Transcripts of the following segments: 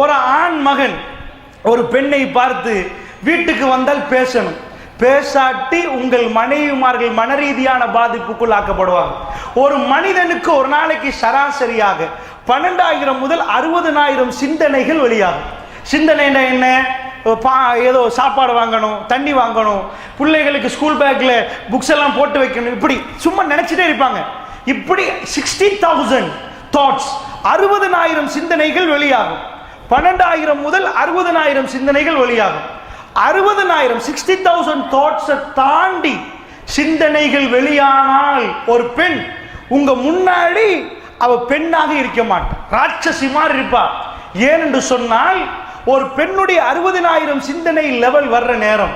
ஒரு ஆண் மகன் ஒரு பெண்ணை பார்த்து வீட்டுக்கு வந்தால் பேசணும், பேசாட்டி உங்கள் மனைவிமார்கள் மனரீதியான பாதிப்புக்குள் ஆக்கப்படுவாங்க. ஒரு மனிதனுக்கு ஒரு நாளைக்கு சராசரியாக 12,000 முதல் 60,000 சிந்தனைகள் வெளியாகும். சிந்தனைன்னா என்ன? ஏதோ சாப்பாடு வாங்கணும், தண்ணி வாங்கணும், பிள்ளைகளுக்கு ஸ்கூல் பேக்கில் புக்ஸ் எல்லாம் போட்டு வைக்கணும், இப்படி சும்மா நினைச்சிட்டே இருப்பாங்க. இப்படி 60,000 தாட்ஸ், 60,000 சிந்தனைகள் வெளியாகும். 12,000 முதல் 60,000 சிந்தனைகள் வெளியாகும். 60,000 60,000 தாட்ஸை தாண்டி சிந்தனைகள் வெளியானால் ஒரு பெண் உங்க முன்னாடி அவ பெண்ணாக இருக்க மாட்டார், ராட்சசி மாதிரி இருப்பா. ஏனென்று சொன்னால் ஒரு பெண்ணுடைய 60,000 சிந்தனை லெவல் வர்ற நேரம்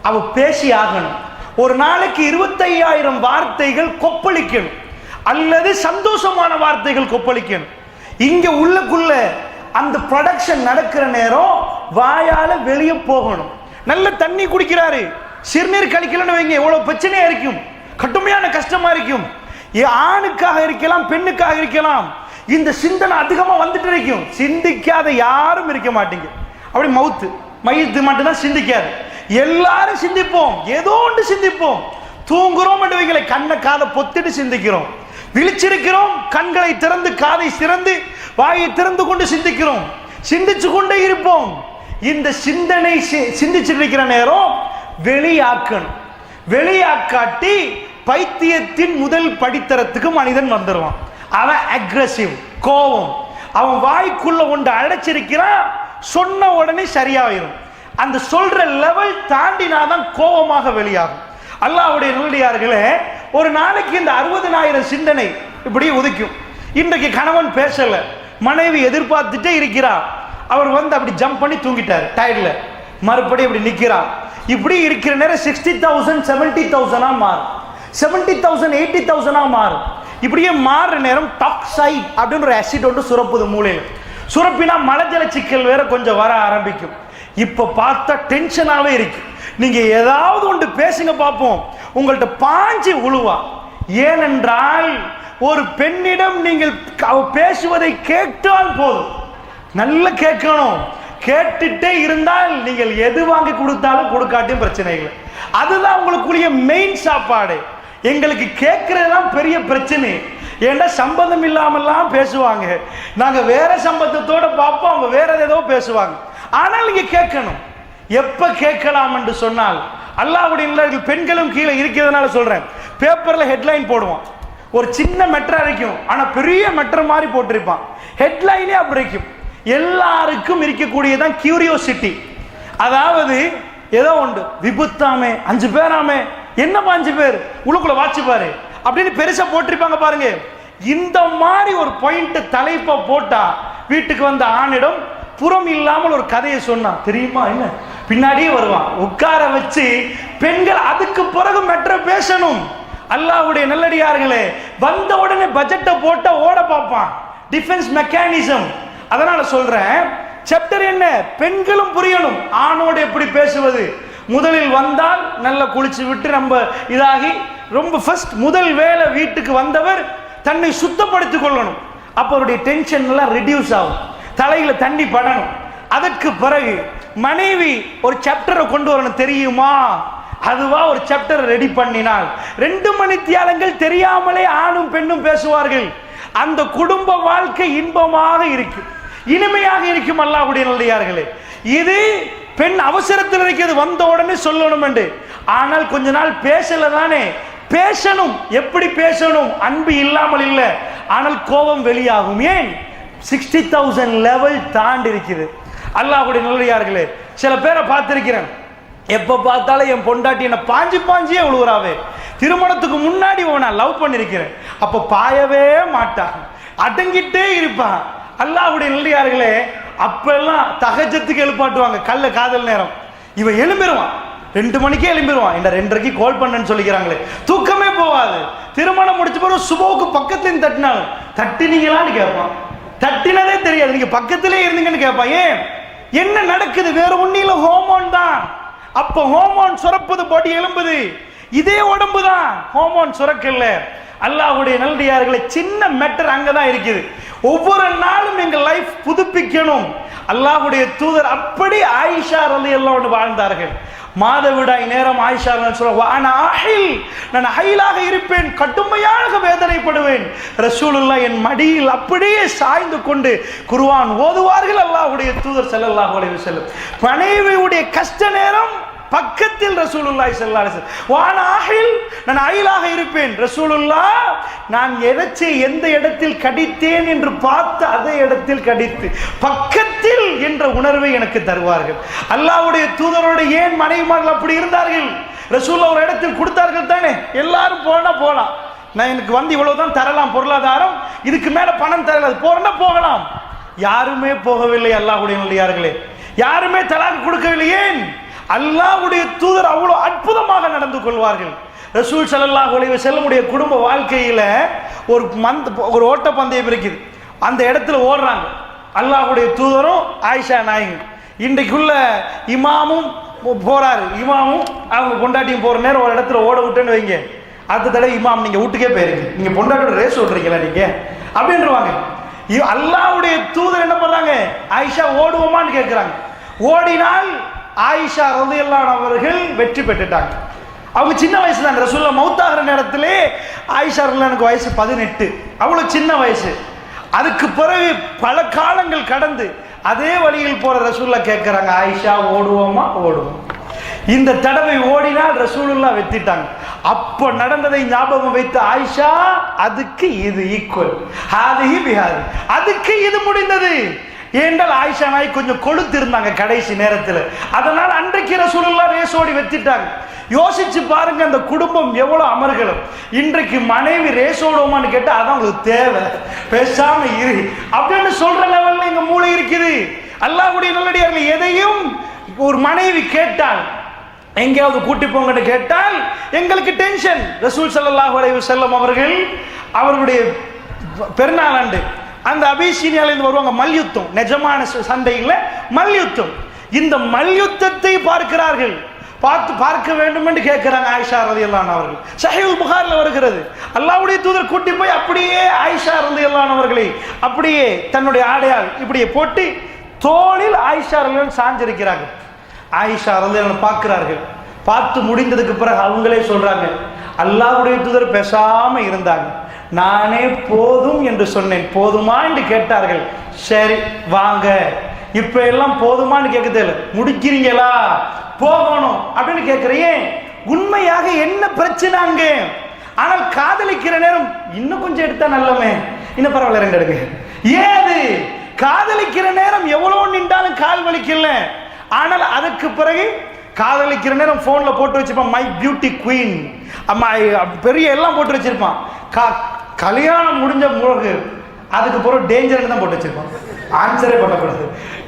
அவ பேசி ஆகணும். ஒரு நாளைக்கு 25,000 வார்த்தைகள் கொப்பளிக்கணும், அல்லது சந்தோஷமான வார்த்தைகள் கொப்பளிக்கணும். இங்க உள்ளுக்குள்ள அந்த ப்ரொடக்ஷன் நடக்கிற நேரம் வாயால வெளியே போகணும். நல்ல தண்ணி குடிக்கிறாரு, சிறுநீர் கழிக்கலன்னு வைங்க, எவ்வளவு பிரச்சனையா இருக்கும், கடுமையான கஷ்டமா இருக்கும். ஆணுக்காக இருக்கலாம், பெண்ணுக்காக இருக்கலாம். இந்த சிந்தனை அதிகமா வந்துட்டு இருக்கும். சிந்திக்காத யாரும் இருக்க மாட்டீங்க. அப்படி மையத்து மட்டும்தான் சிந்திக்காது. எல்லாரும் சிந்திப்போம், ஏதோ ஒன்று சிந்திப்போம். தூங்குறோம் என்று வைக்கல, கண்ணை காதை பொத்திட்டு சிந்திக்கிறோம். விழிச்சிருக்கிறோம், கண்களை திறந்து காதை திறந்து வாயை திறந்து கொண்டு சிந்திக்கிறோம், சிந்திச்சு கொண்டே இருப்போம். இந்த சிந்தனை சிந்திச்சுட்டு இருக்கிற நேரம் வெளியாக்கணும். வெளியாக்காட்டி பைத்தியத்தின் முதல் படித்தரத்துக்கு மனிதன் வந்துடுவான். அவன் அக்ரெசிவ், கோபம். அவன் வாய்க்குள்ள ஒன்று அடைச்சிருக்கிறான், சொன்ன உடனே சரியாயிரும். அந்த சொல்ற லெவல் தாண்டினாதான் கோபமாக வெளியாகும். அல்லாஹ்வுடைய நல்லடியார்களே, ஒரு நாளைக்கு இந்த 60,000 சிந்தனை இப்படி உதிக்கும். இன்றைக்கு கணவன் பேசல, மனைவி எதிர்பார்த்துட்டே இருக்கிறார். அவர் வந்து அப்படி ஜம்ப் பண்ணி தூங்கிட்டார் டயர்ல, மறுபடியும் இப்படி நிற்கிறார். இப்படி இருக்கிற நேரம் 60,000 70,000 மாறும், 70,000 80,000 மாறும். இப்படியே மாறுற நேரம் டாக்சைட் அப்படின்னு ஒரு ஆசிட் ஒன்று சுரப்புது மூளையில். சுரப்பினா மலஜல சிக்கல் வேற கொஞ்சம் வர ஆரம்பிக்கும். இப்ப பார்த்தா டென்ஷனாவே இருக்கு. நீங்க ஏதாவது ஒன்று பேசுங்க பார்ப்போம், உங்கள்கிட்ட பாஞ்சி உழுவா. ஏனென்றால் ஒரு பெண்ணிடம் நீங்கள் பேசுவதை கேட்டால் போதும், நல்லா கேட்கணும். கேட்டுட்டே இருந்தால் நீங்கள் எது வாங்கி கொடுத்தாலும் கொடுக்காட்டியும் பிரச்சனை இல்லை. அதுதான் உங்களுக்குரிய மெயின் சாப்பாடு. எங்களுக்கு கேட்கறதுதான் பெரிய பிரச்சனை. ஏன்னா சம்பந்தம் இல்லாமல்லாம் பேசுவாங்க, நாங்க வேற சம்பந்தத்தோட பார்ப்போம், அவங்க வேற ஏதோ பேசுவாங்க. ஆனால் நீங்க கேட்கணும். எப்ப கேட்கலாம் என்று சொன்னால், அல்லாஹ்வுடைய பெண்களும் கீழே இருக்கிறதுனால சொல்றேன். பேப்பர்ல ஹெட்லைன் போடுவான், ஒரு சின்ன மெட்ரா இருக்கும், ஆனா பெரிய மெட்ரா மாதிரி போட்டிருப்பான். ஹெட்லைனே அப்படி இருக்கும். எல்லாருக்கும் இருக்கக்கூடியதான் கியூரியோசிட்டி. அதாவது ஏதோ உண்டு, விபத்தாமே 5 பேராமே, என்னப்பா 5 பேர் உள்ளுக்குள்ள வாட்சி பாரு அப்படின்னு பெருசா போட்டிருப்பாங்க பாருங்க. இந்த மாதிரி ஒரு பாயிண்ட் தலைப்பா போட்டா வீட்டுக்கு வந்த ஆணிடம் புறம் இல்லாமல் ஒரு கதையை சொன்னா தெரியுமா, என்ன பின்னாடியே வருவான். உட்கார வச்சு பெண்கள் அதுக்கு பிறகு மெட்ர பேசணும். அல்லாஹ்வுடைய நல்லடியார்களே, வந்த உடனே பட்ஜெட்டை போட்டா ஓட பார்ப்பான், டிஃபென்ஸ் மெக்கானிசம். அதனால சொல்றேன், சாப்டர் என்ன, பெண்களும் புரியணும் ஆணோடு எப்படி பேசுவது. முதலில் வந்தால் நல்லா குளிச்சு விட்டு நம்ம இதாகி ரொம்ப ஃபர்ஸ்ட் முதல் வேலை வீட்டுக்கு வந்தவர் தன்னை சுத்தப்படுத்திக் கொள்ளணும். அப்ப அவருடைய டென்ஷன் எல்லாம் ரெடியூஸ் ஆகும், தலையில தண்ணி படணும். அதற்கு பிறகு மனைவி ஒரு சாப்டரை கொண்டு வரணும், தெரியுமா? அதுவா ஒரு சாப்டர் ரெடி பண்ணினால் 2 மணித்தியாலங்கள் தெரியாமலே ஆணும் பெண்ணும் பேசுவார்கள். அந்த குடும்ப வாழ்க்கை இன்பமாக இருக்கும், இனிமையாக இருக்கும். அல்லாஹ்வுடைய நல்லடியார்களே, இது பெண் அவசரத்தில் இருக்கிறது, வந்த உடனே சொல்லணும் என்று. ஆனால் கொஞ்ச நாள் பேசல தானே, பேசணும். எப்படி பேசணும்? அன்பு இல்லாமல் இல்லை, ஆனால் கோபம் வெளியாகும். ஏன்? 60,000 லெவல் தாண்டி இருக்குது. அல்லாஹ்வுடைய நல்லடியார்களே, சில பேரை பார்த்திருக்கிறேன், எப்ப பார்த்தாலும் என் பொண்டாட்டி என்ன பாஞ்சியே உழுவுறாவே. திருமணத்துக்கு முன்னாடி நான் லவ் பண்ணிருக்கிறேன், அப்ப பாயவே மாட்டான், அடங்கிட்டே இருப்பான். அல்லாஹ்வுடைய நல்லடியார்களே, அப்பெல்லாம் தஹஜ்ஜத்துக்கு எழுப்பாட்டுவாங்க, கல்ல காதல் நேரம். இவன் எழும்பிடுவான், 2 மணிக்கே எழும்பிடுவான். இந்த 2:30 கால் பண்ணன்னு சொல்லிக்கிறாங்களே, தூக்கமே போவாது. திருமணம் முடிச்ச பிறகு சுபோக்கு பக்கத்துல தட்டினாலும் தட்டினீங்களான்னு கேட்பான். தட்டினதே தெரியாது, நீங்க பக்கத்திலே இருந்தீங்கன்னு கேட்பான். ஏன்? என்ன நடக்குது? வேற ஒன்னில ஹோமோன் தான். அப்ப ஹோமோன் சுரப்புது, பாடி எழும்புது. இதே உடம்பு தான் ஹோமோன் சுரக்கல்ல. அல்லாஹ்வுடைய நல்லடியார்களே, சின்ன மேட்டர் அங்கதான் இருக்குது. ஒவ்வொரு நாளும் எங்கள் லைஃப் புதுப்பிக்கணும். அல்லாஹ்வுடைய தூதர் அப்படி ஆயிஷா ரலியல்லாஹு அன்ஹா வாழ்ந்தார்கள். மாதவிடாய் நேரம் ஆயிஷா நான் ஹைலாக இருப்பேன், கடுமையாக வேதனைப்படுவேன். ரசூலுல்லாஹ் என் மடியில் அப்படியே சாய்ந்து கொண்டு குர்ஆன் ஓதுவார்கள். அல்லாஹ்வுடைய தூதர் ஸல்லல்லாஹு அலைஹி வஸல்லம் மனைவியுடைய கஷ்ட நேரம் பக்கத்தில் ரசூலுல்லாஹி ஸல்லல்லாஹு அலைஹி வஸல்லம் நான் ஹைலாக இருப்பேன். ரசூலுல்லாஹ் நான் எந்த இடத்தில் கடித்தேன் என்று பார்த்து அதே இடத்தில் கடித்து பக்கத்தில் என்ற உணர்வை எனக்கு தருவார்கள். அல்லாஹ்வுடைய தூதரோடு ஏன் மனைவிமார்கள் அப்படி இருந்தார்கள்? ரசூலுல்லாஹ் ஒரு இடத்தில் கொடுத்தார்கள் தானே, எல்லாரும் போகலாம், நான் எனக்கு இவ்வளவுதான் தரலாம் பொருளாதாரம், இதுக்கு மேல பணம் தரல, போறேன்னா போகலாம். யாருமே போகவில்லை. அல்லாஹ்வுடைய நல்லடியார்களே, யாருமே தலாக் கொடுக்கவில்லை. ஏன்? அல்லாஹ்வுடைய தூதர் அவ்வளவு அற்புதமாக நடந்து கொள்வார்கள். ரசூல் ஸல்லல்லாஹு அலைஹி வஸல்லமுடைய குடும்ப வாழ்க்கையில ஒரு ஓட்டப்பந்தயம் இருக்குது. அந்த இடத்துல ஓடுறாங்க அல்லாஹ்வுடைய தூதரும் ஆயிஷா நாயகம். இன்றைக்குள்ள இமாமும் போறாரு, இமாமும் அவங்க பொண்டாட்டியும் போற நேரம் ஒரு இடத்துல ஓட விட்டுன்னு வைங்க, அடுத்த தடவை இமாம் நீங்க வீட்டுக்கே போயிருங்க, நீங்க பொண்டாட்டியோட ரேஸ் ஓடுறீங்களா நீங்க அப்படின்றவாங்க. அல்லாஹ்வுடைய தூதர் என்ன பண்றாங்க? ஆயிஷா ஓடுவோமான்னு கேட்கிறாங்க. ஓடினால் ஆயிஷா ரலியல்லாஹு அன்ஹா அவர்கள் வெற்றி பெற்றுட்டாங்க. அவங்க சின்ன வயசு தான். ரசூலுல்லாஹ் மௌத்தாகிற நேரத்திலே ஆயிஷா ரலியல்லாஹு அன்ஹா வயசு 18, அவ்வளவு சின்ன வயசு. அதுக்கு பிறகு பல காலங்கள் கடந்து அதே வழியில் போற ரசூலுல்லாஹ் கேட்கிறாங்க, ஆயிஷா ஓடுவோமா? ஓடுவோம். இந்த தடவை ஓடினால் ரசூலுல்லாஹ் வெற்றிட்டாங்க. அப்ப நடந்ததை ஞாபகம் வைத்து ஆயிஷா அதுக்கு இது ஈக்குவல், அதுக்கு இது முடிந்தது. ஏண்டால் ஆயிஷா நாய் கொஞ்சம் கொழுத்து இருந்தாங்க கடைசி நேரத்தில், அதனால் அன்றைக்கு ரசூலுல்லாஹ் ரேசோடி வெற்றிட்டாங்க. யோசிச்சு பாருங்க அந்த குடும்பம் எவ்வளவு அமர்கலம். இன்றைக்கு மனைவி ரேசோடுவோமான்னு கேட்டா அதான் உங்களுக்கு தேவை, பேசாம இரு அப்படின்னு சொல்ற லெவல்ல எங்க மூளை இருக்குது. அல்லாஹ்வுடைய நல்லடியார்கள் எதையும் ஒரு மனைவி கேட்டால், எங்கேயாவது கூட்டி போங்கன்னு கேட்டால் எங்களுக்கு டென்ஷன். ரசூல் ஸல்லல்லாஹு அலைஹி வஸல்லம் அவர்கள் அவர்களுடைய பெருநாள் அன்று அந்த அபிசீனியாவிலிருந்து வருவாங்க, மல்யுத்தம், நிஜமான சண்டையில் மல்யுத்தம். இந்த மல்யுத்தத்தை பார்க்கிறார்கள், பார்க்க வேண்டும் என்று கேட்கிறாங்க ஆயிஷா ரலியல்லாஹு அன்ஹா அவர்கள். ஸஹீஹுல் புகாரில் வருகிறது. அல்லாஹ்வுடைய தூதர் கூட்டி போய் அப்படியே ஆயிஷா ரலியல்லாஹு அன்ஹா அவர்களை அப்படியே தன்னுடைய ஆடையால் இப்படியே போட்டு தோளில் ஆயிஷா ரலியல்லாஹு அன்ஹா சாஞ்சிருக்கிறாங்க. ஆயிஷா ரலியல்லாஹு அன்ஹா பார்க்கிறார்கள். பார்த்து முடிந்ததுக்கு பிறகு அவங்களே சொல்றாங்க, அல்லாஹ்வுடைய தூதர் பேசாம இருந்தாங்க, நானே போதும் என்று சொன்னேன், போதுமா என்று கேட்டார்கள். சரி வாங்க, இப்ப எல்லாம் போதுமான்னு கேட்கதே இல்லை, முடிக்கிறீங்களா, போகணும் அப்படின்னு கேட்கிறேன். உண்மையாக என்ன பிரச்சனை அங்க? ஆனால் காதலிக்கிற நேரம் இன்னும் கொஞ்சம் எடுத்தா நல்லமே, இன்னும் பரவாயில்ல ரெண்டு எடுங்க. ஏது காதலிக்கிற நேரம் எவ்வளவு நின்றாலும் கால் வலிக்கல. ஆனால் அதுக்கு பிறகு காதலிக்கிற நேரம் போன்ல போட்டு வச்சிருப்பான், மை பியூட்டி குவீன், பெரிய எல்லாம் போட்டு வச்சிருப்பான். கல்யாணம் முடிஞ்ச பிறகு அதுக்கு பிறகு டேஞ்சர் தான் போட்டு வச்சிருப்பான், ஆன்சரே பண்ணக்கூடாது,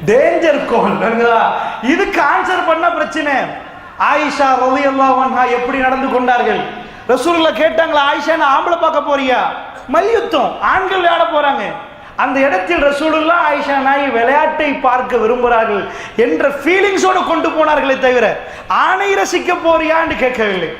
டேஞ்சர் கோல். இதுக்கு ஆன்சர் பண்ண பிரச்சனை. ஆயிஷா ரலியல்லாஹு அன்ஹா எப்படி நடந்து கொண்டார்கள்? ரசூலுல்லாஹ் கேட்டாங்களா, ஆயிஷா நான் ஆம்பளை பார்க்க போறியா? மல்யுத்தம், ஆண்கள் விளையாட போறாங்க. அந்த இடத்தில் ரசூலுல்லாஹ் ஆயிஷா நாய் விளையாட்டை பார்க்க விரும்புகிறார்கள் என்ற ஃபீலிங்ஸோடு கொண்டு போனார்களே தவிர ஆணை ரசிக்க போறியா என்று கேட்கவில்லை.